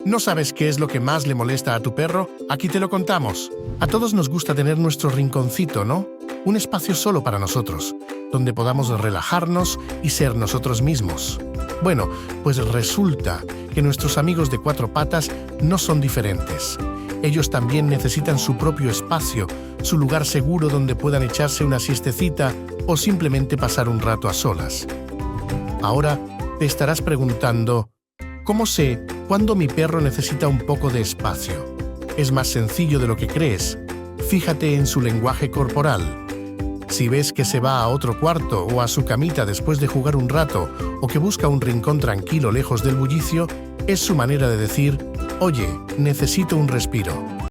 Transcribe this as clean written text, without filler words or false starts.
¿No sabes qué es lo que más le molesta a tu perro? Aquí te lo contamos. A todos nos gusta tener nuestro rinconcito, ¿no? Un espacio solo para nosotros, donde podamos relajarnos y ser nosotros mismos. Bueno, pues resulta que nuestros amigos de cuatro patas no son diferentes. Ellos también necesitan su propio espacio, su lugar seguro donde puedan echarse una siestecita o simplemente pasar un rato a solas. Ahora te estarás preguntando, ¿cómo sé cuándo mi perro necesita un poco de espacio? Es más sencillo de lo que crees. Fíjate en su lenguaje corporal. Si ves que se va a otro cuarto o a su camita después de jugar un rato o que busca un rincón tranquilo lejos del bullicio, es su manera de decir, oye, necesito un respiro.